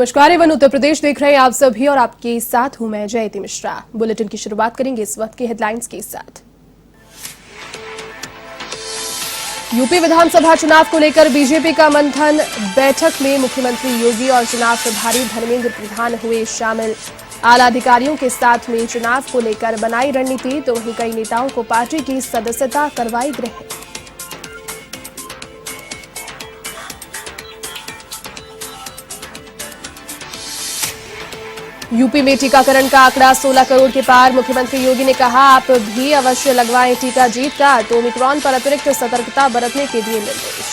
नमस्कार, एवन उत्तर प्रदेश देख रहे हैं आप सभी और आपके साथ हूं मैं जयती मिश्रा। बुलेटिन की शुरुआत करेंगे इस वक्त की हेडलाइंस के साथ। यूपी विधानसभा चुनाव को लेकर बीजेपी का मंथन। बैठक में मुख्यमंत्री योगी और चुनाव प्रभारी धर्मेंद्र प्रधान हुए शामिल। आला अधिकारियों के साथ में चुनाव को लेकर बनाई रणनीति, तो वहीं कई नेताओं को पार्टी की सदस्यता करवाई ग्रहण। यूपी में टीकाकरण का आंकड़ा 16 करोड़ के पार। मुख्यमंत्री योगी ने कहा, आप भी अवश्य लगवाएं टीका, जीत का तो ओमिक्रॉन पर अतिरिक्त सतर्कता बरतने के दिए निर्देश।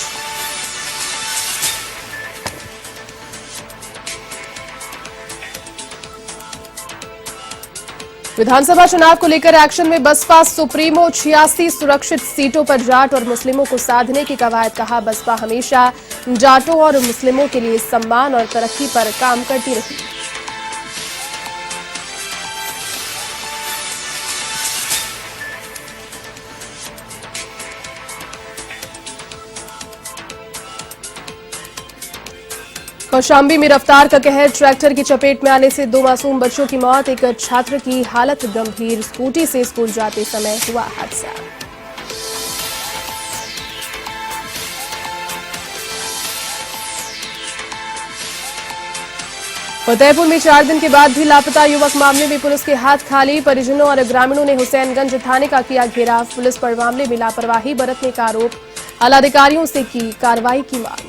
विधानसभा चुनाव को लेकर एक्शन में बसपा सुप्रीमो। 86 सुरक्षित सीटों पर जाट और मुस्लिमों को साधने की कवायद। कहा, बसपा हमेशा जाटों और मुस्लिमों के लिए सम्मान और तरक्की पर काम करती रही। कौशाम्बी में रफ्तार का कहर। ट्रैक्टर की चपेट में आने से 2 मासूम बच्चों की मौत। एक छात्र की हालत गंभीर। स्कूटी से स्कूल जाते समय हुआ हादसा। फतेहपुर में 4 दिन के बाद भी लापता युवक। मामले में पुलिस के हाथ खाली। परिजनों और ग्रामीणों ने हुसैनगंज थाने का किया घेराव। पुलिस पर मामले में लापरवाही बरतने का आरोप। आला अधिकारियों से की कार्रवाई की मांग।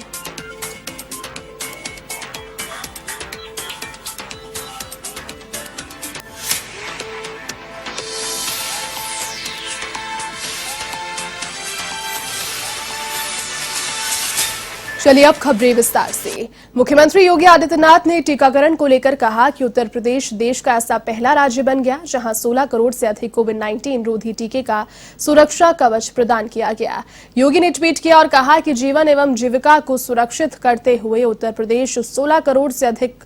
चलिए अब खबरें विस्तार से। मुख्यमंत्री योगी आदित्यनाथ ने टीकाकरण को लेकर कहा कि उत्तर प्रदेश देश का ऐसा पहला राज्य बन गया जहां 16 करोड़ से अधिक कोविड-19 रोधी टीके का सुरक्षा कवच प्रदान किया गया। योगी ने ट्वीट किया और कहा कि जीवन एवं जीविका को सुरक्षित करते हुए उत्तर प्रदेश 16 करोड़ से अधिक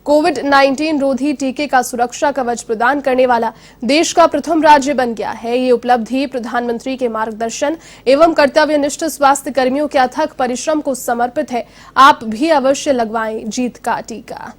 कोविड-19 रोधी टीके का सुरक्षा कवच प्रदान करने वाला देश का प्रथम राज्य बन गया है। ये उपलब्धि प्रधानमंत्री के मार्गदर्शन एवं कर्तव्यनिष्ठ स्वास्थ्य कर्मियों के अथक परिश्रम को समर्पित है। आप भी अवश्य लगवाएं जीत का टीका।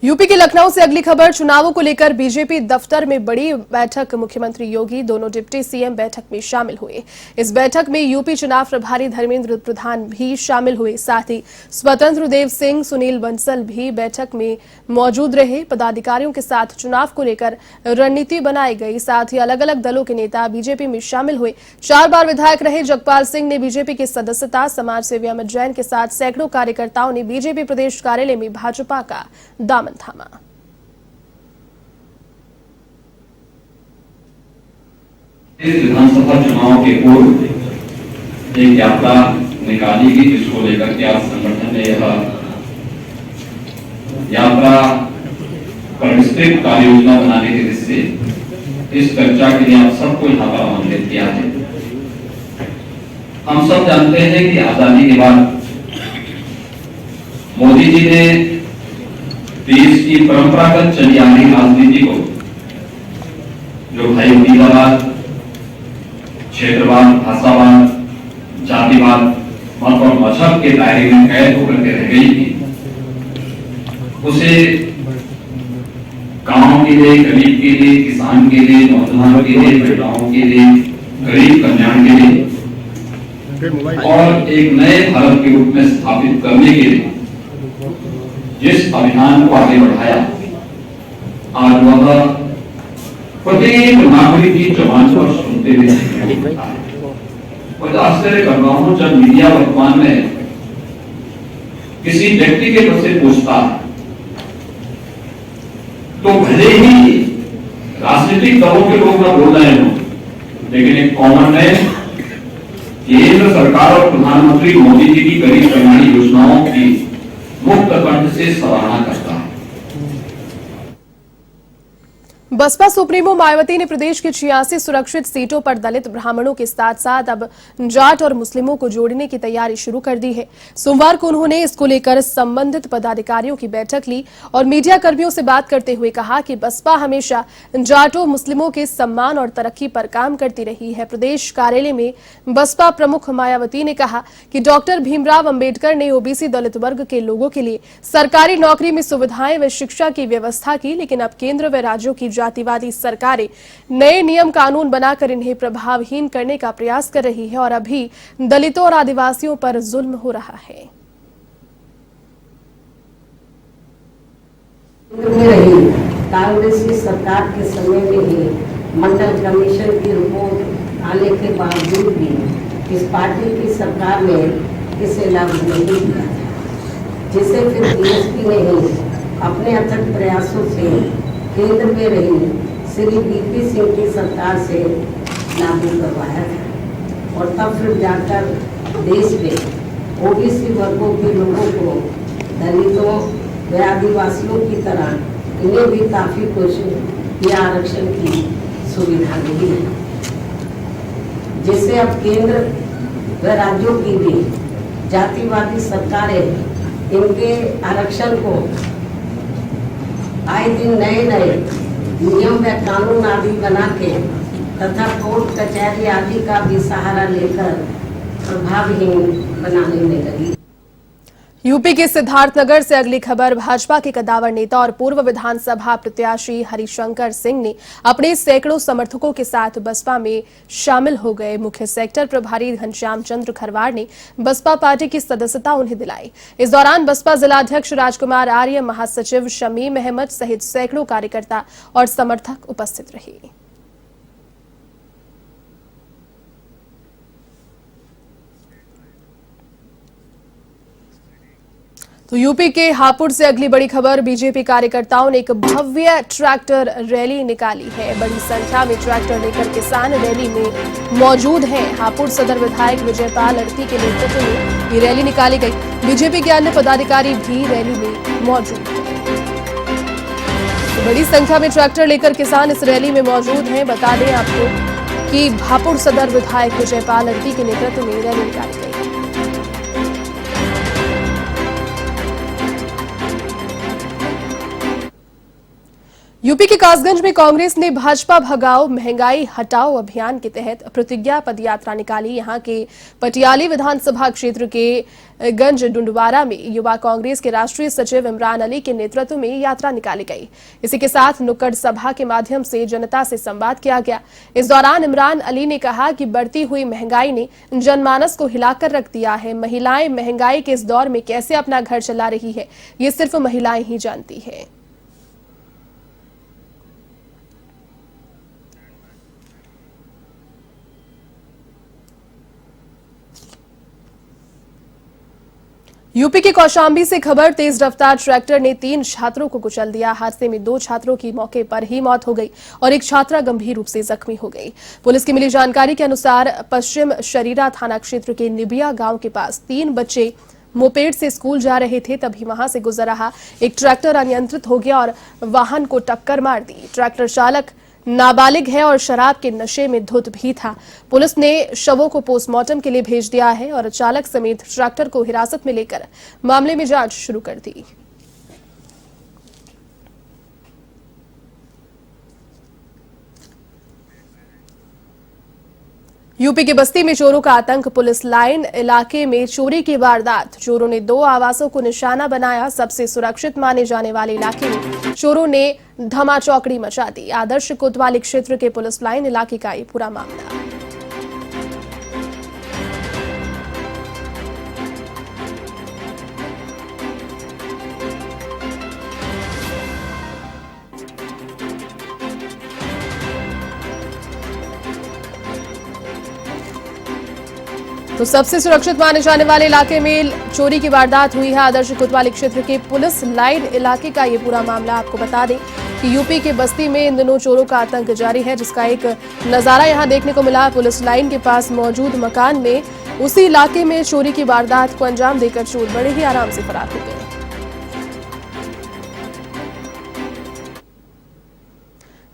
यूपी के लखनऊ से अगली खबर। चुनावों को लेकर बीजेपी दफ्तर में बड़ी बैठक। मुख्यमंत्री योगी दोनों डिप्टी सीएम बैठक में शामिल हुए। इस बैठक में यूपी चुनाव प्रभारी धर्मेंद्र प्रधान भी शामिल हुए। साथ ही स्वतंत्र देव सिंह, सुनील बंसल भी बैठक में मौजूद रहे। पदाधिकारियों के साथ चुनाव को लेकर रणनीति बनाई गई। साथ ही अलग अलग दलों के नेता बीजेपी में शामिल हुए। 4 बार विधायक रहे जगपाल सिंह ने बीजेपी की सदस्यता। समाज सेवी अमित जैन के साथ सैकड़ों कार्यकर्ताओं ने बीजेपी प्रदेश कार्यालय में भाजपा का दामन थामा। इस विधानसभा चुनाव के पूर्व एक यात्रा निकाली गई, जिसको लेकर के आज संगठन ने यह यात्रा पर विस्तृत कार्य योजना बनाने के दृष्टि इस चर्चा के लिए आप सबको यहाँ पर आमंत्रित किया है। हम सब जानते हैं कि आजादी के बाद मोदी जी ने देश की परंपरागत चली आ रही राजनीति को, जो भाई उम्मीदवाद, क्षेत्रवाद, भाषावाद, जातिवाद, मत और मजहब के दायरे में कैद होकर के रह गई थी, उसे गांव के लिए, गरीब के लिए, किसान के लिए, नौजवानों के लिए, महिलाओं के लिए, गरीब कल्याण के लिए और एक नए भारत के रूप में स्थापित करने के लिए जिस अभियान को आगे बढ़ाया, आज वह प्रत्येक नागरिक की जबान पर सुनते हुए और आश्चर्य कर रहा हूं जब मीडिया वर्तमान में किसी व्यक्ति के तरफ से पूछता है तो भले ही राजनीतिक दलों के लोग न बोल रहे हों, लेकिन एक कॉमन है, केंद्र सरकार और प्रधानमंत्री मोदी जी की गरीब कल्याण योजनाओं की मुक्त कंठ से सराहना करता है। बसपा सुप्रीमो मायावती ने प्रदेश की 86 सुरक्षित सीटों पर दलित ब्राह्मणों के साथ साथ अब जाट और मुस्लिमों को जोड़ने की तैयारी शुरू कर दी है। सोमवार को उन्होंने इसको लेकर संबंधित पदाधिकारियों की बैठक ली और मीडिया कर्मियों से बात करते हुए कहा कि बसपा हमेशा जाटों मुस्लिमों के सम्मान और तरक्की पर काम करती रही है। प्रदेश कार्यालय में बसपा प्रमुख मायावती ने कहा कि डॉक्टर भीमराव अंबेडकर ने ओबीसी दलित वर्ग के लोगों के लिए सरकारी नौकरी में सुविधाएं व शिक्षा की व्यवस्था की, लेकिन अब केंद्र व राज्यों की जातिवादी सरकारें नए नियम कानून बनाकर इन्हें प्रभावहीन करने का प्रयास कर रही है और अभी दलितों और आदिवासियों पर जुल्म हो रहा है। कांग्रेस की सरकार के समय में ही मंडल कमीशन की रिपोर्ट आने के बावजूद भी इस पार्टी की सरकार ने इसे लागू नहीं किया, जिसे फिर बीएसपी ने ही अपने अथक प्रयासों से केंद्र में रही श्री वीपी सिंह की सरकार से लागू करवाया था और तब फिर जाकर देश में ओबीसी वर्गों के लोगों को दलितों व आदिवासियों की तरह इन्हें भी काफी कुछ या आरक्षण की सुविधा मिली है, जिससे अब केंद्र व राज्यों की भी जातिवादी सरकारें इनके आरक्षण को आए दिन नए नए नियम व कानून आदि बना के तथा कोर्ट कचहरी आदि का भी सहारा लेकर प्रभावहीन बनाने में लगी। यूपी के सिद्धार्थनगर से अगली खबर। भाजपा के कद्दावर नेता और पूर्व विधानसभा प्रत्याशी हरिशंकर सिंह ने अपने सैकड़ों समर्थकों के साथ बसपा में शामिल हो गए। मुख्य सेक्टर प्रभारी घनश्याम चंद्र खरवार ने बसपा पार्टी की सदस्यता उन्हें दिलाई। इस दौरान बसपा जिलाध्यक्ष राजकुमार आर्य, महासचिव शमीम अहमद सहित सैकड़ों कार्यकर्ता और समर्थक उपस्थित रहे। तो यूपी के हापुड़ से अगली बड़ी खबर। बीजेपी कार्यकर्ताओं ने एक भव्य ट्रैक्टर रैली निकाली है। बड़ी संख्या में ट्रैक्टर लेकर किसान रैली में मौजूद हैं। हापुड़ सदर विधायक विजयपाल अड़ती के नेतृत्व में ये रैली निकाली गई। बीजेपी के अन्य पदाधिकारी भी रैली में मौजूद हैं। तो बड़ी संख्या में ट्रैक्टर लेकर किसान इस रैली में मौजूद हैं। बता दें आपको कि हापुड़ सदर विधायक विजयपाल अड़ती के नेतृत्व में रैली निकाली गई। यूपी के कासगंज में कांग्रेस ने भाजपा भगाओ महंगाई हटाओ अभियान के तहत प्रतिज्ञा पदयात्रा निकाली। यहां के पटियाली विधानसभा क्षेत्र के गंज डुंडवारा में युवा कांग्रेस के राष्ट्रीय सचिव इमरान अली के नेतृत्व में यात्रा निकाली गई। इसी के साथ नुक्कड़ सभा के माध्यम से जनता से संवाद किया गया। इस दौरान इमरान अली ने कहा कि बढ़ती हुई महंगाई ने जनमानस को हिलाकर रख दिया है। महिलाएं महंगाई के इस दौर में कैसे अपना घर चला रही है, ये सिर्फ महिलाएं ही जानती है। यूपी के कौशाम्बी से खबर। तेज रफ्तार ट्रैक्टर ने 3 छात्रों को कुचल दिया। हादसे में 2 छात्रों की मौके पर ही मौत हो गई और एक छात्रा गंभीर रूप से जख्मी हो गई। पुलिस की मिली जानकारी के अनुसार पश्चिम शरीरा थाना क्षेत्र के निबिया गांव के पास 3 बच्चे मोपेड से स्कूल जा रहे थे, तभी वहां से गुजर रहा एक ट्रैक्टर अनियंत्रित हो गया और वाहन को टक्कर मार दी। ट्रैक्टर चालक नाबालिग है और शराब के नशे में धुत भी था। पुलिस ने शवों को पोस्टमार्टम के लिए भेज दिया है और चालक समेत ट्रैक्टर को हिरासत में लेकर मामले में जांच शुरू कर दी। यूपी के बस्ती में चोरों का आतंक। पुलिस लाइन इलाके में चोरी की वारदात। चोरों ने 2 आवासों को निशाना बनाया। सबसे सुरक्षित माने जाने वाले इलाके में चोरों ने धमाचौकड़ी मचा दी। आदर्श कोतवाली क्षेत्र के पुलिस लाइन इलाके का ये पूरा मामला। तो सबसे सुरक्षित माने जाने वाले इलाके में चोरी की वारदात हुई है। आदर्श कोतवाली क्षेत्र के पुलिस लाइन इलाके का ये पूरा मामला। आपको बता दें कि यूपी के बस्ती में इन दिनों चोरों का आतंक जारी है, जिसका एक नजारा यहां देखने को मिला। पुलिस लाइन के पास मौजूद मकान में उसी इलाके में चोरी की वारदात को अंजाम देकर चोर बड़े ही आराम से फरार हो गए।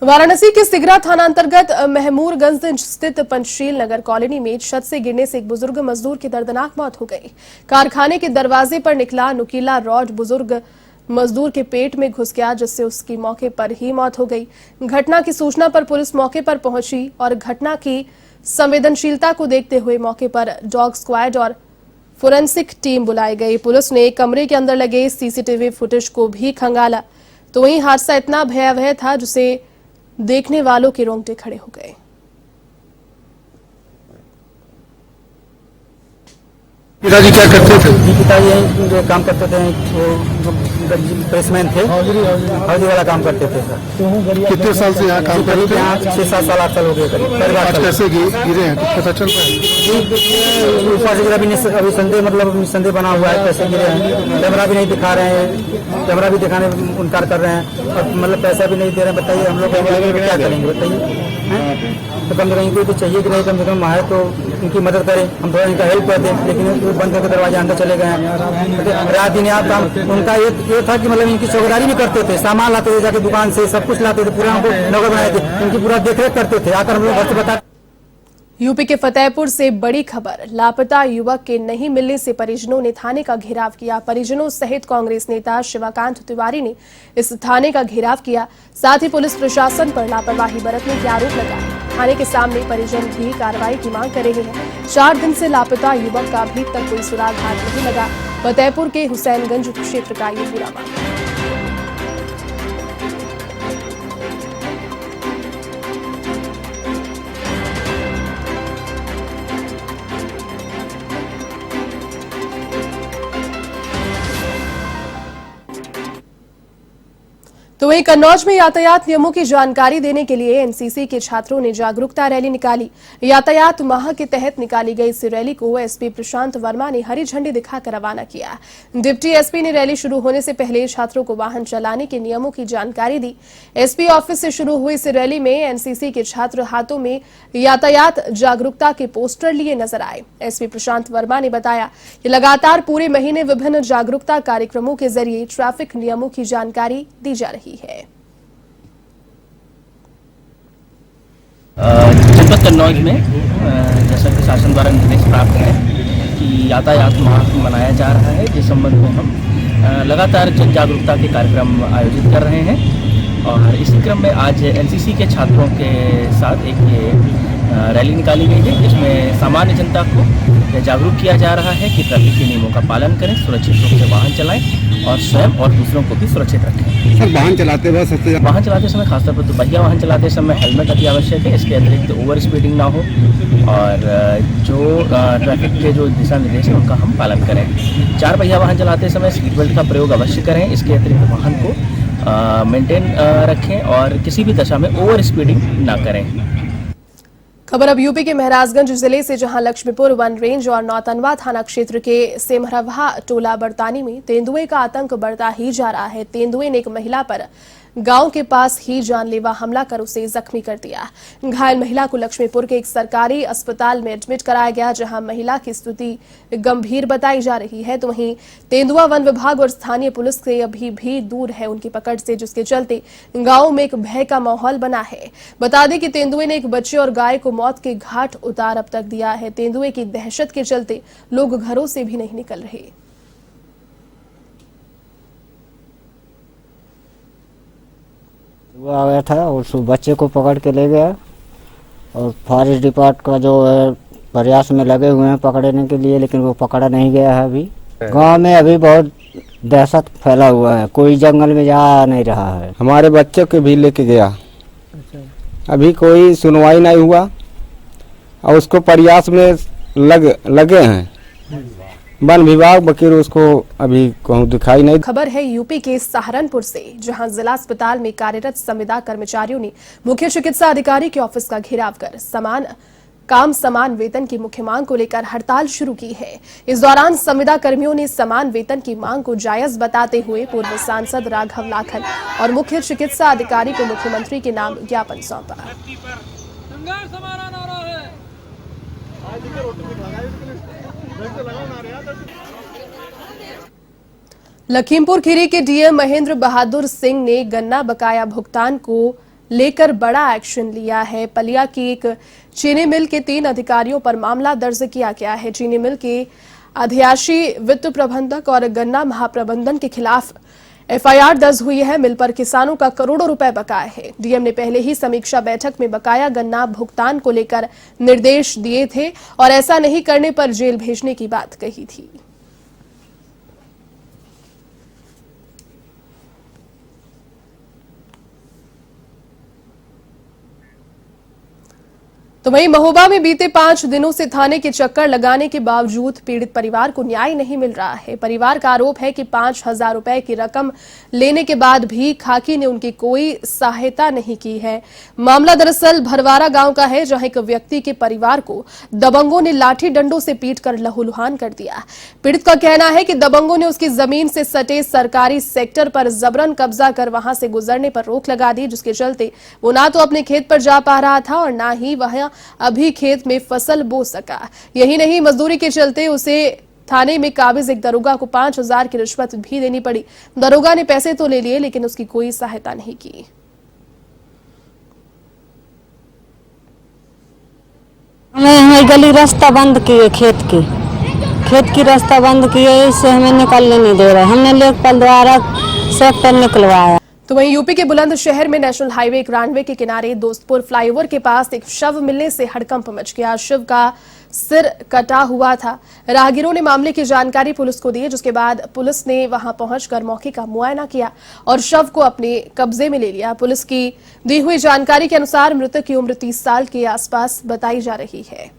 वाराणसी के सिगरा थाना अंतर्गत महमूरगंज स्थित पंचशील नगर कॉलोनी में छत से गिरने से एक बुजुर्ग मजदूर की दर्दनाक मौत हो गई। कारखाने के दरवाजे पर निकला नुकीला रॉड बुजुर्ग मजदूर के पेट में घुस गया, जिससे उसकी मौके पर ही मौत हो गई। घटना की सूचना पर पुलिस मौके पर पहुंची और घटना की संवेदनशीलता को देखते हुए मौके पर डॉग स्क्वाड और फोरेंसिक टीम बुलाई गई। पुलिस ने कमरे के अंदर लगे सीसीटीवी फुटेज को भी खंगाला, तो वहीं हादसा इतना भयावह था जिसे देखने वालों के रोंगटे खड़े हो गए। पिताजी क्या करते थे? पिताजी जो काम करते थे वो प्रेसमैन थे, हल्दी वाला काम करते थे सर। कितने साल से यहाँ काम करते हैं? यहाँ 6-7 साल 8 साल हो गए करीब। आज कैसे गिरे हैं, कुछ पता चल रहा है? ऊपर से अभी संदेह मतलब संदेह बना हुआ है कैसे गिरे हैं। कैमरा भी नहीं दिखा रहे हैं, कैमरा भी दिखाने में इनकार कर रहे हैं और मतलब पैसा भी नहीं दे रहे हैं। बताइए हम लोग क्या करेंगे बताइए? तो कम से कम इनको तो चाहिए कि नहीं, कम से कम आए तो इनकी मदद करें, हम थोड़ा इनका हेल्प करते हैं। लेकिन वो बंद करके दरवाजे अंदर चले गए हैं। रात दिन यहाँ काम उनका ये था कि मतलब इनकी चौकीदारी भी करते थे, सामान लाते थे जाके दुकान से, सब कुछ लाते थे, पूरा हमको नौकर बनाए थे, इनकी पूरा देखरेख करते थे। आकर हम लोग घर से बता। यूपी के फतेहपुर से बड़ी खबर, लापता युवक के नहीं मिलने से परिजनों ने थाने का घेराव किया। परिजनों सहित कांग्रेस नेता शिवाकांत तिवारी ने इस थाने का घेराव किया, साथ ही पुलिस प्रशासन पर लापरवाही बरतने के आरोप लगाए। थाने के सामने परिजन भी कार्रवाई की मांग कर रहे हैं। 4 दिन से लापता युवक का अभी तक कोई सुराग हाथ नहीं लगा। फतेहपुर के हुसैनगंज क्षेत्र का ये बुरा मामला। तो वहीं कन्नौज में यातायात नियमों की जानकारी देने के लिए एनसीसी के छात्रों ने जागरूकता रैली निकाली। यातायात माह के तहत निकाली गई इस रैली को एसपी प्रशांत वर्मा ने हरी झंडी दिखाकर रवाना किया। डिप्टी एसपी ने रैली शुरू होने से पहले छात्रों को वाहन चलाने के नियमों की जानकारी दी। एसपी ऑफिस से शुरू हुई इस रैली में एनसीसी के छात्र हाथों में यातायात जागरूकता के पोस्टर लिए नजर आए। एसपी प्रशांत वर्मा ने बताया कि लगातार पूरे महीने विभिन्न जागरूकता कार्यक्रमों के जरिए ट्रैफिक नियमों की जानकारी दी जा रही है। जनपद कन्नौज में जैसा कि शासन द्वारा निर्देश प्राप्त है कि यातायात माह मनाया जा रहा है, जिस संबंध में हम लगातार जन जागरूकता के कार्यक्रम आयोजित कर रहे हैं। और इसी क्रम में आज एनसीसी के छात्रों के साथ एक रैली निकाली गई है, जिसमें सामान्य जनता को जागरूक किया जा रहा है कि ट्रैफिक के नियमों का पालन करें, सुरक्षित रूप से वाहन चलाएं और स्वयं और दूसरों को भी सुरक्षित रखें। सर, वाहन चलाते समय खासतौर पर दोपहिया वाहन चलाते समय हेलमेट अति आवश्यक है। इसके अतिरिक्त ओवर स्पीडिंग ना हो और जो ट्रैफिक के जो दिशा निर्देश हैं उनका हम पालन करें। 4 पहिया वाहन चलाते समय सीट बेल्ट का प्रयोग अवश्य करें। इसके अतिरिक्त वाहन को मेंटेन रखें और किसी भी दशा में ओवर स्पीडिंग ना करें। खबर अब यूपी के महराजगंज जिले से, जहां लक्ष्मीपुर वन रेंज और नौतनवा थाना क्षेत्र के सेमरवा टोला बरतानी में तेंदुए का आतंक बढ़ता ही जा रहा है। तेंदुए ने एक महिला पर गांव के पास ही जानलेवा हमला कर उसे जख्मी कर दिया। घायल महिला को लक्ष्मीपुर के एक सरकारी अस्पताल में एडमिट कराया गया, जहां महिला की स्थिति गंभीर बताई जा रही है। तो वहीं तेंदुआ वन विभाग और स्थानीय पुलिस से अभी भी दूर है उनकी पकड़ से, जिसके चलते गांव में एक भय का माहौल बना है। बता दें कि तेंदुए ने एक बच्चे और गाय को मौत के घाट उतार अब तक दिया है। तेंदुए की दहशत के चलते लोग घरों से भी नहीं निकल रहे। वो आ गया था और उस बच्चे को पकड़ के ले गया और फॉरेस्ट डिपार्ट का जो है प्रयास में लगे हुए हैं पकड़ने के लिए, लेकिन वो पकड़ा नहीं गया है। अभी गांव में अभी बहुत दहशत फैला हुआ है, कोई जंगल में जा नहीं रहा है। हमारे बच्चे को भी लेके गया, अभी कोई सुनवाई नहीं हुआ और उसको प्रयास में लगे हैं वन विभाग, बकीर उसको अभी कहूँ दिखाई नहीं। खबर है यूपी के सहारनपुर से, जहां जिला अस्पताल में कार्यरत संविदा कर्मचारियों ने मुख्य चिकित्सा अधिकारी के ऑफिस का घेराव कर समान वेतन की मुख्य मांग को लेकर हड़ताल शुरू की है। इस दौरान संविदा कर्मियों ने समान वेतन की मांग को जायज बताते हुए पूर्व सांसद राघव लाखन और मुख्य चिकित्सा अधिकारी को मुख्यमंत्री के नाम ज्ञापन सौंपा। लखीमपुर खीरी के डीएम महेंद्र बहादुर सिंह ने गन्ना बकाया भुगतान को लेकर बड़ा एक्शन लिया है। पलिया की एक चीनी मिल के 3 अधिकारियों पर मामला दर्ज किया गया है। चीनी मिल के अध्यक्षी, वित्त प्रबंधक और गन्ना महाप्रबंधन के खिलाफ एफआईआर दर्ज हुई है। मिल पर किसानों का करोड़ों रुपए बकाया है। डीएम ने पहले ही समीक्षा बैठक में बकाया गन्ना भुगतान को लेकर निर्देश दिए थे और ऐसा नहीं करने पर जेल भेजने की बात कही थी। तो वहीं महोबा में बीते 5 दिनों से थाने के चक्कर लगाने के बावजूद पीड़ित परिवार को न्याय नहीं मिल रहा है। परिवार का आरोप है कि 5,000 रुपए की रकम लेने के बाद भी खाकी ने उनकी कोई सहायता नहीं की है। मामला दरअसल भरवारा गांव का है, जहां एक व्यक्ति के परिवार को दबंगों ने लाठी डंडों से पीटकर लहूलुहान कर दिया। पीड़ित का कहना है कि दबंगों ने उसकी जमीन से सटे सरकारी सेक्टर पर जबरन कब्जा कर वहां से गुजरने पर रोक लगा दी, जिसके चलते वो ना तो अपने खेत पर जा पा रहा था और ना ही वह अभी खेत में फसल बो सका। यही नहीं, मजदूरी के चलते उसे थाने में काबिज एक दरोगा को 5,000 की रिश्वत भी देनी पड़ी। दरोगा ने पैसे तो ले लिए लेकिन उसकी कोई सहायता नहीं की। हमें गली रास्ता बंद किए, खेत की रास्ता बंद किए, इससे हमें निकलने नहीं दे रहे। हमने लेखपाल द्वारा सेक्टर निकलवाया। तो वहीं यूपी के बुलंदशहर में नेशनल हाईवे 91 के किनारे दोस्तपुर फ्लाईओवर के पास एक शव मिलने से हड़कंप मच गया। शिव का सिर कटा हुआ था। राहगीरों ने मामले की जानकारी पुलिस को दी, जिसके बाद पुलिस ने वहां पहुंचकर मौके का मुआयना किया और शव को अपने कब्जे में ले लिया। पुलिस की दी हुई जानकारी के अनुसार मृतक की उम्र 30 साल के आसपास बताई जा रही है।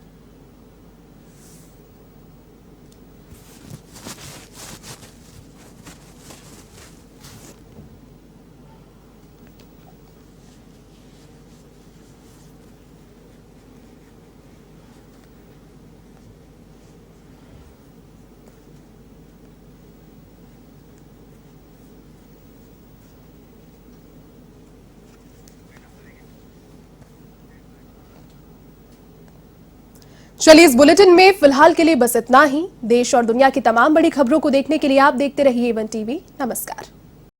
चलिए, इस बुलेटिन में फिलहाल के लिए बस इतना ही। देश और दुनिया की तमाम बड़ी खबरों को देखने के लिए आप देखते रहिए A1 TV। नमस्कार।